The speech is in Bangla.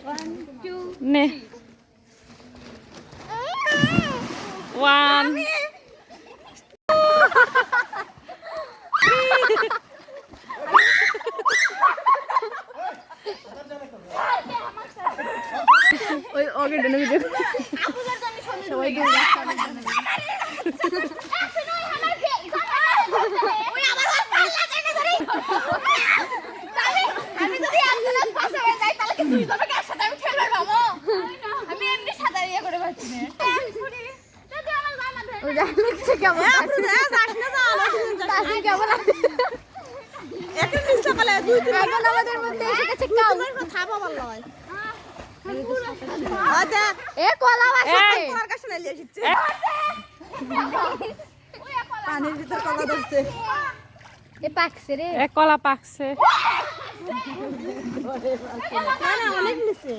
1 2 নে 1 ওই ওকে ডেনে ভিডিও আপুদের জন্য সবাই সবাই দৌড় ওই আমার পাল্লা টেনে ধরি আমি যদি একজনের পাশে হয়ে যাই তাহলে কি দুই জনকে একসাথে আমি খেলবে মামু আমি এমনি সাদা ইয়া করে পাচ্ছি না যদি আমার জানা দেয় ও জানছে কেমন আপনি যাস না তাসিন কেমন এখন মিস সকালে দুই তিন এখন আমাদের মধ্যে এসে গেছে কাউ কথা বল লয় আচ্ছা এ কলা আছে তোমার কাছে নিয়ে এসেছে পানির ভিতর কলা ধরছে এ পাকছে রে কলা পাকছে না অনেক নিচে